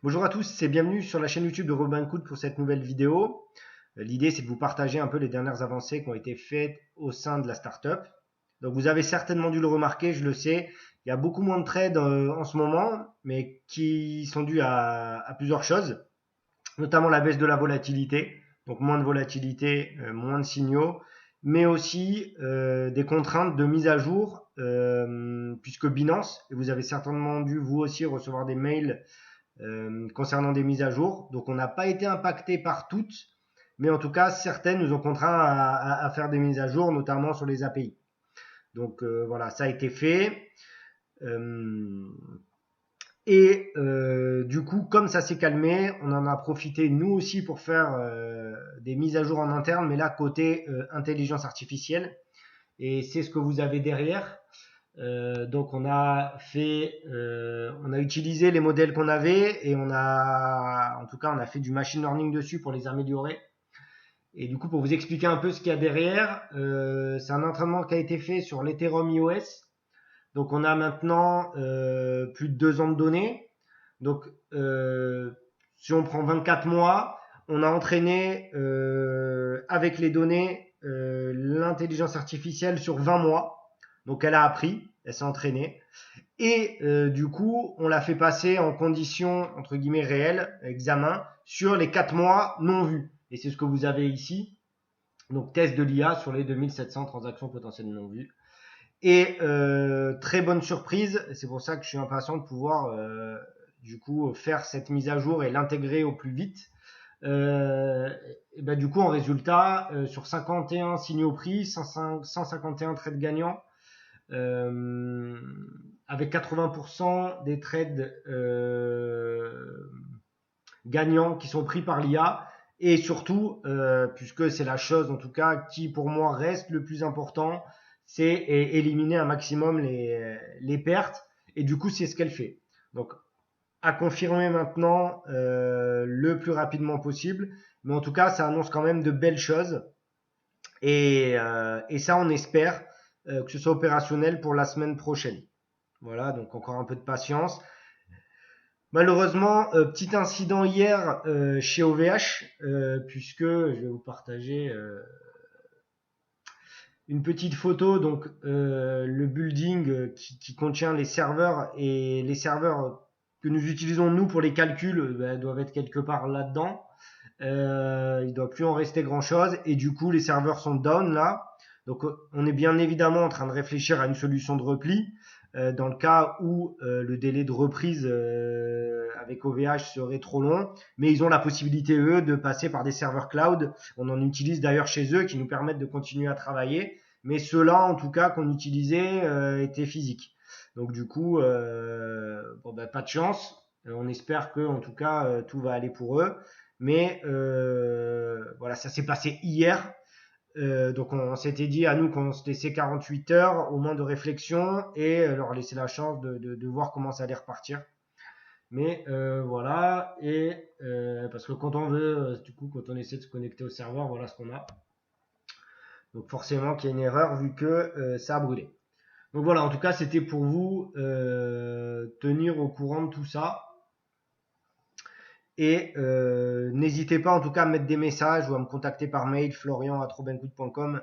Bonjour à tous et bienvenue sur la chaîne YouTube de Robinhood pour cette nouvelle vidéo. L'idée c'est de vous partager un peu les dernières avancées qui ont été faites au sein de la startup. Donc vous avez certainement dû le remarquer, je le sais, il y a beaucoup moins de trades en ce moment, mais qui sont dus à plusieurs choses, notamment la baisse de la volatilité, donc moins de volatilité, moins de signaux, mais aussi des contraintes de mise à jour, puisque Binance, et vous avez certainement dû vous aussi recevoir des mails concernant des mises à jour. Donc on n'a pas été impacté par toutes, mais en tout cas certaines nous ont contraints à faire des mises à jour, notamment sur les API. Donc voilà, ça a été fait. Euh, du coup, comme ça s'est calmé, on en a profité nous aussi pour faire des mises à jour en interne, mais là côté intelligence artificielle. Et c'est ce que vous avez derrière. Donc on a utilisé les modèles qu'on avait et en tout cas, on a fait du machine learning dessus pour les améliorer. Et du coup, pour vous expliquer un peu ce qu'il y a derrière, c'est un entraînement qui a été fait sur l'Ethereum iOS. Donc, on a maintenant plus de 2 ans de données. Donc, si on prend 24 mois, on a entraîné avec les données l'intelligence artificielle sur 20 mois. Donc, elle a appris, elle s'est entraînée. Et du coup, on l'a fait passer en conditions entre guillemets réelles, examen, sur les 4 mois non vus. Et c'est ce que vous avez ici. Donc, test de l'IA sur les 2700 transactions potentielles non vues. Et très bonne surprise, c'est pour ça que je suis impatient de pouvoir du coup faire cette mise à jour et l'intégrer au plus vite. Et ben, du coup, en résultat, sur 51 signaux pris, 151 trades gagnants, euh, avec 80% des trades gagnants qui sont pris par l'IA. Et surtout, puisque c'est la chose en tout cas qui pour moi reste le plus important, c'est éliminer un maximum les pertes. Et du coup, c'est ce qu'elle fait. Donc, à confirmer maintenant le plus rapidement possible. Mais en tout cas, ça annonce quand même de belles choses. Et ça, on espère que ce soit opérationnel pour la semaine prochaine. Voilà, donc encore un peu de patience. Malheureusement, petit incident hier chez OVH, puisque je vais vous partager une petite photo. Donc, le building qui contient les serveurs et les serveurs que nous utilisons nous pour les calculs doivent être quelque part là-dedans. Il ne doit plus en rester grand-chose et du coup, les serveurs sont down là. Donc, on est bien évidemment en train de réfléchir à une solution de repli dans le cas où le délai de reprise avec OVH serait trop long, mais ils ont la possibilité, eux, de passer par des serveurs cloud. On en utilise d'ailleurs chez eux qui nous permettent de continuer à travailler, mais ceux-là, en tout cas, qu'on utilisait, étaient physiques. Donc du coup, pas de chance. On espère que, en tout cas, tout va aller pour eux. Mais voilà, ça s'est passé hier. Donc on s'était dit à nous qu'on se laissait 48 heures au moins de réflexion et leur laisser la chance de voir comment ça allait repartir. Mais voilà, et parce que quand on veut, du coup, quand on essaie de se connecter au serveur, voilà ce qu'on a. Donc forcément qu'il y a une erreur vu que ça a brûlé. Donc voilà, en tout cas, c'était pour vous tenir au courant de tout ça. Et n'hésitez pas en tout cas à me mettre des messages ou à me contacter par mail florian@robinhood.com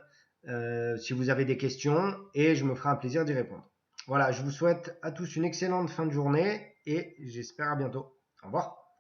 si vous avez des questions et je me ferai un plaisir d'y répondre. Voilà, je vous souhaite à tous une excellente fin de journée et j'espère à bientôt. Au revoir.